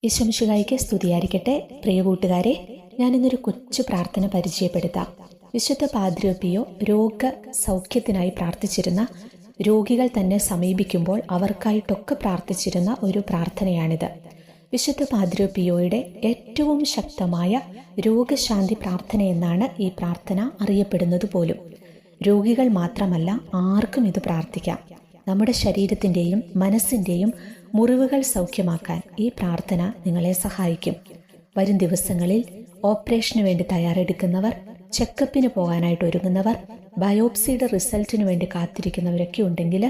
ഈശോമിശിഹായ്ക്ക് സ്തുതിയായിരിക്കട്ടെ. പ്രിയ കൂട്ടുകാരെ, ഞാനിന്നൊരു കൊച്ചു പ്രാർത്ഥന പരിചയപ്പെടുത്താം. വിശുദ്ധ പാദ്രി പിയോ രോഗസൗഖ്യത്തിനായി പ്രാർത്ഥിച്ചിരുന്ന രോഗികൾ തന്നെ സമീപിക്കുമ്പോൾ അവർക്കായിട്ടൊക്കെ പ്രാർത്ഥിച്ചിരുന്ന ഒരു പ്രാർത്ഥനയാണിത്. വിശുദ്ധ പാദ്രി പിയോയുടെ ഏറ്റവും ശക്തമായ രോഗശാന്തി പ്രാർത്ഥന എന്നാണ് ഈ പ്രാർത്ഥന അറിയപ്പെടുന്നത് പോലും. രോഗികൾ മാത്രമല്ല, ആർക്കും ഇത് പ്രാർത്ഥിക്കാം. നമ്മുടെ ശരീരത്തിൻ്റെയും മനസ്സിൻ്റെയും മുറിവുകൾ സൗഖ്യമാക്കാൻ ഈ പ്രാർത്ഥന നിങ്ങളെ സഹായിക്കും. വരും ദിവസങ്ങളിൽ ഓപ്പറേഷന് വേണ്ടി തയ്യാറെടുക്കുന്നവർ, ചെക്കപ്പിന് പോകാനായിട്ട് ഒരുങ്ങുന്നവർ, ബയോപ്സിയുടെ റിസൾട്ടിന് വേണ്ടി കാത്തിരിക്കുന്നവരൊക്കെ ഉണ്ടെങ്കിൽ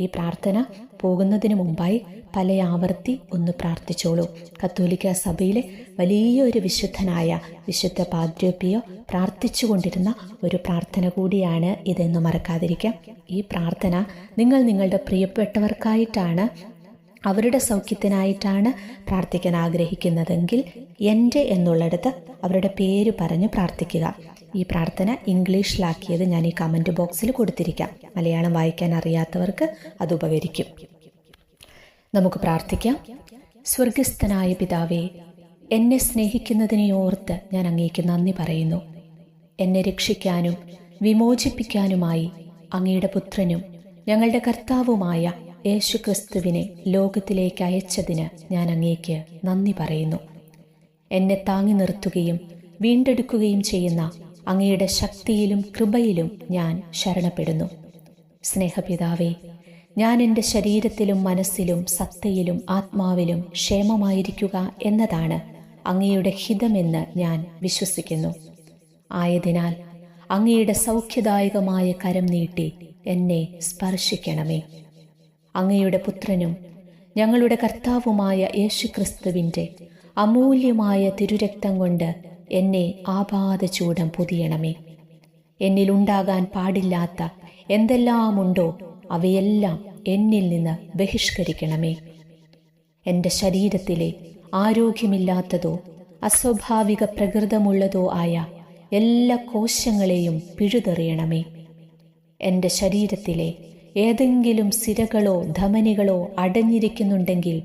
ഈ പ്രാർത്ഥന പോകുന്നതിന് മുമ്പായി പല ആവർത്തി ഒന്ന് പ്രാർത്ഥിച്ചോളൂ. കത്തോലിക്ക സഭയിലെ വലിയൊരു വിശുദ്ധനായ വിശുദ്ധ പാദ്രി പിയോ പ്രാർത്ഥിച്ചുകൊണ്ടിരുന്ന ഒരു പ്രാർത്ഥന കൂടിയാണ് ഇതെന്ന് മറക്കാതിരിക്കാം. ഈ പ്രാർത്ഥന നിങ്ങൾ നിങ്ങളുടെ പ്രിയപ്പെട്ടവർക്കായിട്ടാണ്, അവരുടെ സൗഖ്യത്തിനായിട്ടാണ് പ്രാർത്ഥിക്കാൻ ആഗ്രഹിക്കുന്നതെങ്കിൽ എൻ്റെ എന്നുള്ളിടത്ത് അവരുടെ പേര് പറഞ്ഞ് പ്രാർത്ഥിക്കുക. ഈ പ്രാർത്ഥന ഇംഗ്ലീഷിലാക്കിയത് ഞാൻ ഈ കമൻറ്റ് ബോക്സിൽ കൊടുത്തിരിക്കാം. മലയാളം വായിക്കാൻ അറിയാത്തവർക്ക് അത് ഉപകരിക്കും. നമുക്ക് പ്രാർത്ഥിക്കാം. സ്വർഗസ്ഥനായ പിതാവേ, എന്നെ സ്നേഹിക്കുന്നതിനെ ഓർത്ത് ഞാൻ അങ്ങേക്ക് നന്ദി പറയുന്നു. എന്നെ രക്ഷിക്കാനും വിമോചിപ്പിക്കാനുമായി അങ്ങയുടെ പുത്രനും ഞങ്ങളുടെ കർത്താവുമായ യേശുക്രിസ്തുവിനെ ലോകത്തിലേക്ക് അയച്ചതിന് ഞാൻ അങ്ങേക്ക് നന്ദി പറയുന്നു. എന്നെ താങ്ങി നിർത്തുകയും വീണ്ടെടുക്കുകയും ചെയ്യുന്ന അങ്ങയുടെ ശക്തിയിലും കൃപയിലും ഞാൻ ശരണപ്പെടുന്നു. സ്നേഹപിതാവേ, ഞാൻ എൻ്റെ ശരീരത്തിലും മനസ്സിലും സത്തയിലും ആത്മാവിലും ക്ഷേമമായിരിക്കുക എന്നതാണ് അങ്ങയുടെ ഹിതമെന്ന് ഞാൻ വിശ്വസിക്കുന്നു. ആയതിനാൽ അങ്ങയുടെ സൗഖ്യദായകമായ കരം നീട്ടി എന്നെ സ്പർശിക്കണമേ. അങ്ങയുടെ പുത്രനും ഞങ്ങളുടെ കർത്താവുമായ യേശുക്രിസ്തുവിൻ്റെ അമൂല്യമായ തിരുരക്തം കൊണ്ട് എന്നെ ആപാദചൂഡം പൊതിയണമേ. എന്നിലുണ്ടാകാൻ പാടില്ലാത്ത എന്തെല്ലാമുണ്ടോ അവയെല്ലാം എന്നിൽ നിന്ന് ബഹിഷ്കരിക്കണമേ. എൻ്റെ ശരീരത്തിലെ ആരോഗ്യമില്ലാത്തതോ അസ്വാഭാവിക പ്രകൃതമുള്ളതോ ആയ എല്ലാ കോശങ്ങളെയും പിഴുതെറിയണമേ. എൻ്റെ ശരീരത്തിലെ ഏതെങ്കിലും സിരകളോ ധമനികളോ അടഞ്ഞിരിക്കുന്നുണ്ടെങ്കിൽ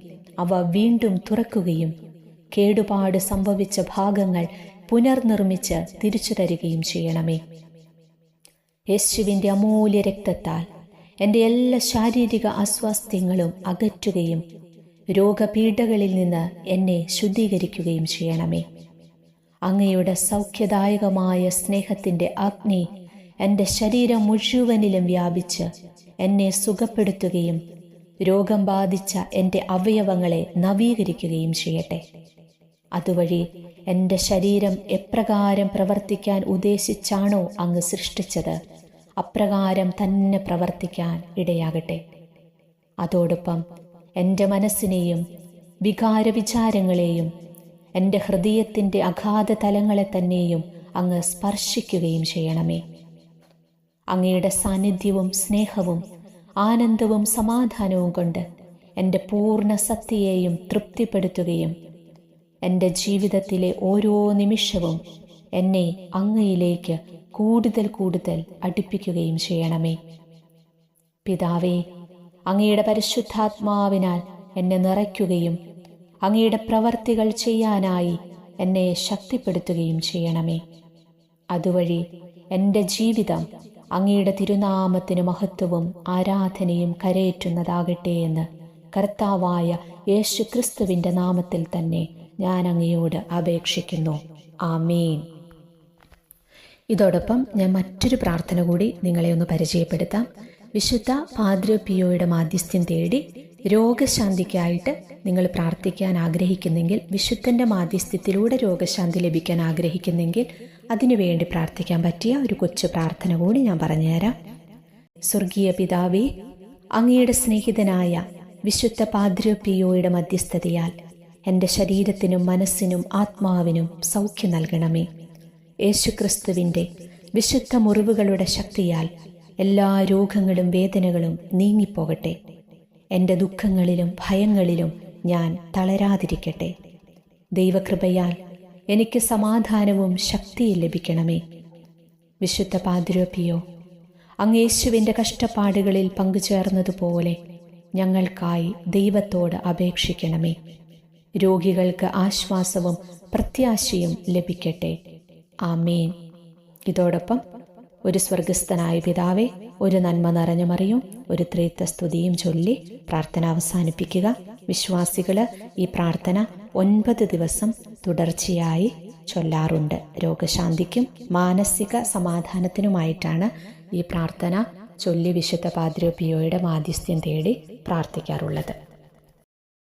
അവ വീണ്ടും തുറക്കുകയും കേടുപാട് സംഭവിച്ച ഭാഗങ്ങൾ പുനർനിർമ്മിച്ച് തിരിച്ചു തരികയും ചെയ്യണമേ. യേശുവിൻ്റെ അമൂല്യ രക്തത്താൽ എൻ്റെ എല്ലാ ശാരീരിക അസ്വാസ്ഥ്യങ്ങളും അകറ്റുകയും രോഗപീഠകളിൽ നിന്ന് എന്നെ ശുദ്ധീകരിക്കുകയും ചെയ്യണമേ. അങ്ങയുടെ സൗഖ്യദായകമായ സ്നേഹത്തിൻ്റെ അഗ്നി എൻ്റെ ശരീരം മുഴുവനിലും വ്യാപിച്ച് എന്നെ സുഖപ്പെടുത്തുകയും രോഗം ബാധിച്ച എൻ്റെ അവയവങ്ങളെ നവീകരിക്കുകയും ചെയ്യട്ടെ. അതുവഴി എൻ്റെ ശരീരം എപ്രകാരം പ്രവർത്തിക്കാൻ ഉദ്ദേശിച്ചാണോ അങ്ങ് സൃഷ്ടിച്ചത്, അപ്രകാരം തന്നെ പ്രവർത്തിക്കാൻ ഇടയാകട്ടെ. അതോടൊപ്പം എൻ്റെ മനസ്സിനെയും വികാരവിചാരങ്ങളെയും എൻ്റെ ഹൃദയത്തിൻ്റെ അഗാധ തലങ്ങളെ തന്നെയും അങ്ങ് സ്പർശിക്കുകയും ചെയ്യണമേ. അങ്ങയുടെ സാന്നിധ്യവും സ്നേഹവും ആനന്ദവും സമാധാനവും കൊണ്ട് എൻ്റെ പൂർണ്ണ സത്യയെയും തൃപ്തിപ്പെടുത്തുകയും എൻ്റെ ജീവിതത്തിലെ ഓരോ നിമിഷവും എന്നെ അങ്ങയിലേക്ക് കൂടുതൽ കൂടുതൽ അടുപ്പിക്കുകയും ചെയ്യണമേ. പിതാവേ, അങ്ങയുടെ പരിശുദ്ധാത്മാവിനാൽ എന്നെ നിറയ്ക്കുകയും അങ്ങയുടെ പ്രവർത്തികൾ ചെയ്യാനായി എന്നെ ശക്തിപ്പെടുത്തുകയും ചെയ്യണമേ. അതുവഴി എൻ്റെ ജീവിതം അങ്ങയുടെ തിരുനാമത്തിന് മഹത്വവും ആരാധനയും കരയേറ്റുന്നതാകട്ടെ എന്ന് കർത്താവായ യേശുക്രിസ്തുവിൻ്റെ നാമത്തിൽ തന്നെ ഞാൻ അങ്ങയോട് അപേക്ഷിക്കുന്നു. ആമേൻ. ഇതോടൊപ്പം ഞാൻ മറ്റൊരു പ്രാർത്ഥന കൂടി നിങ്ങളെ ഒന്ന് പരിചയപ്പെടുത്താം. വിശുദ്ധ പാദ്രി പിയോയുടെ മാധ്യസ്ഥ്യം തേടി രോഗശാന്തിക്കായിട്ട് നിങ്ങൾ പ്രാർത്ഥിക്കാൻ ആഗ്രഹിക്കുന്നെങ്കിൽ, വിശുദ്ധൻ്റെ മാധ്യസ്ഥ്യത്തിലൂടെ രോഗശാന്തി ലഭിക്കാൻ ആഗ്രഹിക്കുന്നെങ്കിൽ അതിനുവേണ്ടി പ്രാർത്ഥിക്കാൻ പറ്റിയ ഒരു കൊച്ചു പ്രാർത്ഥന കൂടി ഞാൻ പറഞ്ഞുതരാം. സ്വർഗീയ പിതാവേ, അങ്ങയുടെ സ്നേഹിതനായ വിശുദ്ധ പാദ്രി പിയോയുടെ മധ്യസ്ഥതയാൽ എൻ്റെ ശരീരത്തിനും മനസ്സിനും ആത്മാവിനും സൗഖ്യം നൽകണമേ. യേശുക്രിസ്തുവിൻ്റെ വിശുദ്ധ മുറിവുകളുടെ ശക്തിയാൽ എല്ലാ രോഗങ്ങളും വേദനകളും നീങ്ങിപ്പോകട്ടെ. എൻ്റെ ദുഃഖങ്ങളിലും ഭയങ്ങളിലും ഞാൻ തളരാതിരിക്കട്ടെ. ദൈവകൃപയാൽ എനിക്ക് സമാധാനവും ശക്തിയും ലഭിക്കണമേ. വിശുദ്ധ പാദ്രി പിയോ, അങ്ങ് യേശുവിൻ്റെ കഷ്ടപ്പാടുകളിൽ പങ്കുചേർന്നതുപോലെ ഞങ്ങൾക്കായി ദൈവത്തോട് അപേക്ഷിക്കണമേ. രോഗികൾക്ക് ആശ്വാസവും പ്രത്യാശയും ലഭിക്കട്ടെ. ആമേൻ. ഇതോടൊപ്പം ഒരു സ്വർഗസ്ഥനായ പിതാവേ, ഒരു നന്മ നിറഞ്ഞ മറിയും, ഒരു ത്രിത്വ സ്തുതിയും ചൊല്ലി പ്രാർത്ഥന അവസാനിപ്പിക്കുക. വിശ്വാസികള് ഈ പ്രാർത്ഥന 9 ദിവസം തുടർച്ചയായി ചൊല്ലാറുണ്ട്. രോഗശാന്തിക്കും മാനസിക സമാധാനത്തിനുമായിട്ടാണ് ഈ പ്രാർത്ഥന ചൊല്ലി വിശുദ്ധ പാദ്രി പിയോയുടെ മാധ്യസ്ഥ്യം തേടി പ്രാർത്ഥിക്കാറുള്ളത്.